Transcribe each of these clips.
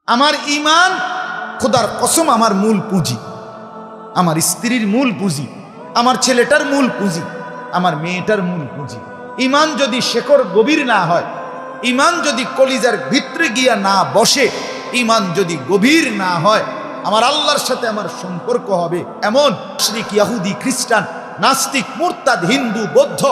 আমার ঈমান খোদার কসম আমার মূল পুঁজি, আমার স্ত্রীর মূল পুঁজি, আমার ছেলেটার মূল পুঁজি, আমার মেয়েটার মূল পুঁজি। ঈমান যদি শেকড় গভীর না হয়, ঈমান যদি কলিজার ভিতরে গিয়া না বসে, ঈমান যদি গভীর না হয়, আমার আল্লাহর সাথে আমার সম্পর্ক হবে এমন মুশরিক, ইহুদি, খ্রিস্টান, নাস্তিক, মুরতাদ, হিন্দু, বৌদ্ধ,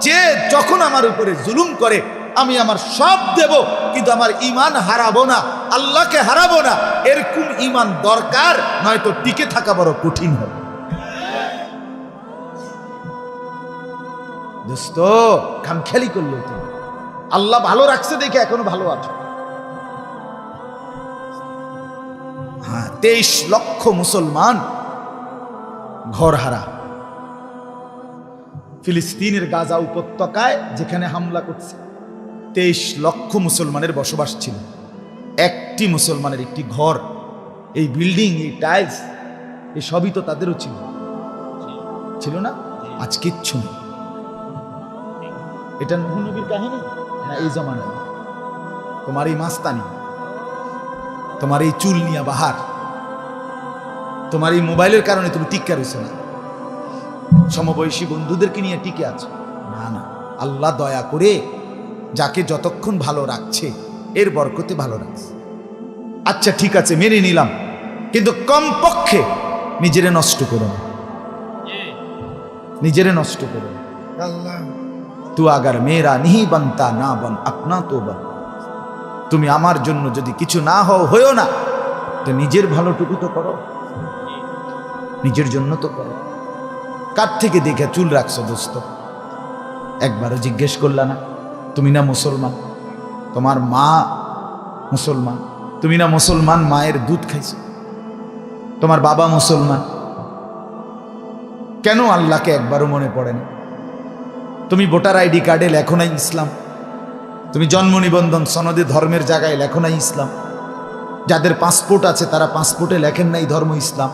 যে যখন আমার উপরে জুলুম করে আমি আমার সব দেব, কিন্তু আমার ঈমান হারাবো না, আল্লাহকে হারাবো না। এরকম ঈমান দরকার, নয়তো টিকে থাকা বড় কঠিন হবে। দোস্ত, খামখেয়ালি করলো তুমি, আল্লাহ ভালো রাখছে দেখে এখনো ভালো আছো। হ্যাঁ, 23 লক্ষ মুসলমান ঘরহারা। ফিলিস্তিনের গাজা উপত্যকায় যেখানে হামলা করছে, 23 লক্ষ মুসলমানের বসবাস ছিল। একটি মুসলমানের একটি ঘর, এই বিল্ডিং, এই টাইলস, এই সবই তো তাদেরও ছিল না? আজ কিচ্ছু নেই। এটা নূহ নবীর কাহিনী না এই জমানায়? তোমার এই মাস্তানি, তোমার এই চুল নিয়া বাহার, তোমার এই মোবাইলের কারণে তুমি টিকা রয়েছো না, সমবয়সী বন্ধুদেরকে নিয়ে টিকে আছো না। না, আল্লাহ দয়া করে যাকে যতক্ষণ ভালো রাখছে এর বরকতে ভালো রাখছে। আচ্ছা ঠিক আছে, মেনে নিলাম, কিন্তু কমপক্ষে নিজেরে নষ্ট করো না, নিজেরে নষ্ট করো না। আল্লাহ তু আগার মেরা নিহি বানতা না বন আপনা তো বন, তুমি আমার জন্য যদি কিছু না হয়েও না, তো নিজের ভালোটুকু তো করো, নিজের জন্য তো করো। কার থেকে দেখে চুল রাখছো দোস্ত? একবারও জিজ্ঞেস করলা না? তুমি না মুসলমান, তোমার মা মুসলমান, তুমি না মুসলমান মায়ের দুধ খাইছো, তোমার বাবা মুসলমান, কেন আল্লাহকে একবারও মনে পড়ে না? তুমি ভোটার আইডি কার্ডে লেখো নাই ইসলাম, তুমি জন্ম নিবন্ধন সনদে ধর্মের জায়গায় লেখো নাই ইসলাম, যাদের পাসপোর্ট আছে তারা পাসপোর্টে লেখেন নাই ধর্ম ইসলাম।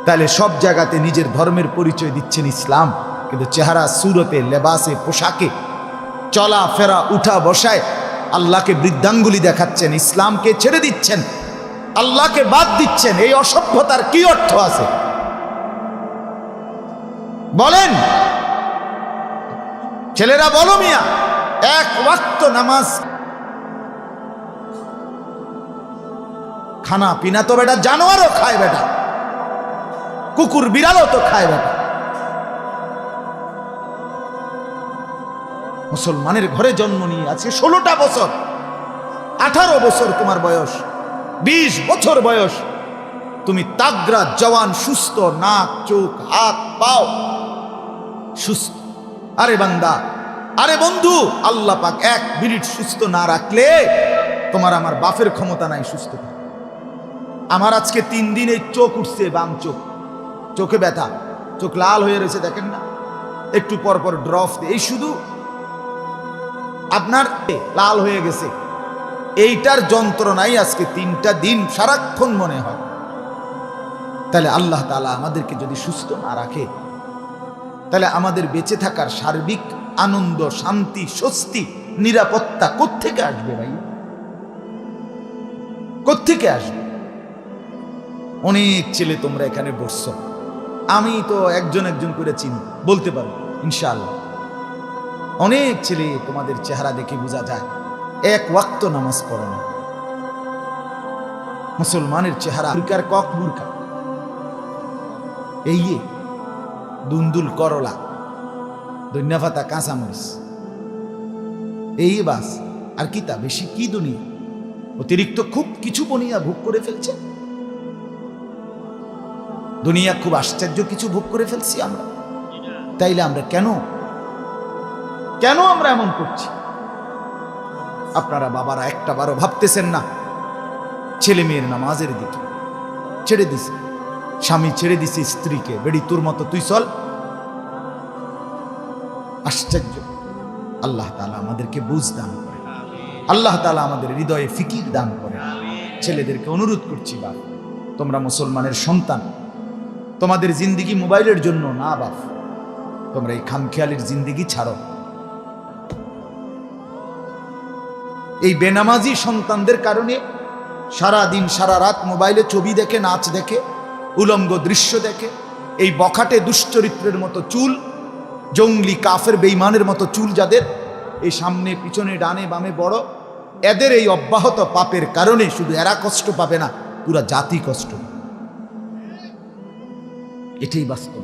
তাহলে সব জায়গাতে নিজের ধর্মের পরিচয় দিচ্ছেন ইসলাম, কিন্তু চেহারা, সুরতে, লেবাসে, পোশাকে, চলা ফেরা, উঠা বসায় আল্লাহকে বৃদ্ধাঙ্গুলি দেখাচ্ছেন, ইসলামকে ছেড়ে দিচ্ছেন, আল্লাহকে বাদ দিচ্ছেন। এই অসভ্যতার কি অর্থ আছে বলেন? ছেলেরা বলো মিয়া, এক ওয়াক্ত নামাজ, খানা পিনা তো বেটা জানোয়ারও খায় বেটা, কুকুর বিড়ালও তো খায় বেটা। মুসলমানের ঘরে জন্ম নিয়ে আছে 16টা বছর, 18 বছর তোমার বয়স, 20 বছর বয়স, তুমি তাগড়া জওয়ান, সুস্থ, নাক, চোখ, হাত, পাও সুস্থ। আরে বান্দা, আরে বন্ধু, আল্লাহ পাক 1 মিনিট সুস্থ না রাখলে তোমার আমার বাপের ক্ষমতা নাই সুস্থ। আমার আজকে 3 দিন এই চোখ উঠছে, বাম চোখ, চোখে ব্যথা, চোখ লাল হয়ে রয়েছে, দেখেন না? একটু পর পর ড্রপ, এই শুধু আপনার লাল হয়ে গেছে, এইটার যন্ত্রণাই আজকে 3টা দিন সারাক্ষণ মনে হয়। তাহলে আল্লাহ তাআলা আমাদেরকে যদি সুস্থ না রাখে, তাহলে আমাদের বেঁচে থাকার সার্বিক আনন্দ, শান্তি, স্বস্তি, নিরাপত্তা কোত্থেকে আসবে ভাই? কোত্থেকে আসবে? অনেক ছেলে তোমরা এখানে বসছো, আমি তো একজন একজন করে চিনি, বলতে পারো ইনশাআল্লাহ। অনেক ছেলে তোমাদের চেহারা দেখে বোঝা যায় 1 ওয়াক্ত নামাজ পড়ো না। মুসলমানের চেহারা মুরকার কক মুরকা, এই দুন্দুল করলা, ধনিয়া পাতা, কাঁচামরিচ, এই বাস। আর কি তা বেশি কি দুনিয়া? অতিরিক্ত খুব কিছু বনিয়া ভোগ করে ফেলছে দুনিয়া, খুব আশ্চর্য কিছু ভোগ করে ফেলছি আমরা। তাইলে আমরা কেন আমরা এমন করছি? আপনারা বাবারা একটা বারও ভাবতেছেন না? ছেলে মেয়ের নামাজের দিকে ছেড়ে দিছে, স্বামী ছেড়ে দিছে স্ত্রীকে, বেড়ি তোর মতো তুই চল। আশ্চর্য। আল্লাহ তাআলা আমাদেরকে বুঝ দান করে, আল্লাহ তাআলা আমাদের হৃদয়ে ফিকির দান করে। ছেলেদেরকে অনুরোধ করছি, বাপ, তোমরা মুসলমানের সন্তান, তোমাদের জিন্দিগি মোবাইলের জন্য না বাপ, তোমরা এই খামখেয়ালির জিন্দিগি ছাড়ো। এই বেনামাজি সন্তানদের কারণে সারা দিন সারা রাত মোবাইলে ছবি দেখে, নাচ দেখে, উলঙ্গ দৃশ্য দেখে, এই বখাটে দুশ্চরিত্রের মতো চুল, জঙ্গলি কাফের বেঈমানের মতো চুল যাদের, এই সামনে পিছনে ডানে বামে বড়, এদের এই অব্যাহত পাপের কারণে শুধু এরা কষ্ট পাবে না, পুরা জাতি কষ্ট পাবে। এটাই বাস্তব।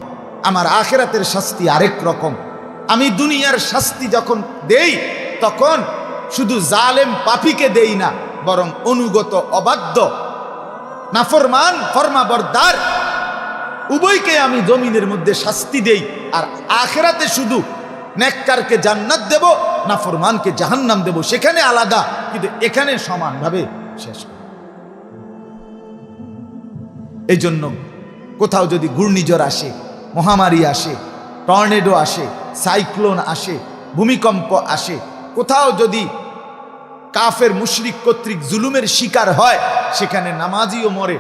আমার আখিরাতের শাস্তি আরেক রকম। আমি দুনিয়ার শাস্তি যখন দেই তখন শুধু জালেম পাপীকে দেই না, বরং অনুগত অবাধ্য নাফরমান ফরমাবরদার উভয়কে আমি জমিনের মধ্যে শাস্তি দেই। আর আখিরাতে শুধু নেককারকে জান্নাত দেব, নাফরমানকে জাহান্নাম দেব, সেখানে আলাদা, কিন্তু এখানে সমানভাবে শেষ করব। এই জন্য কোথাও যদি ঘূর্ণিঝড় আসে, মহামারী আসে, টর্নেডো আসে, সাইক্লোন আসে, ভূমিকম্প আসে, কোথাও যদি কাফের মুশরিক কর্তৃক জুলুমের শিকার হয়, সেখানে নামাজিও মরে,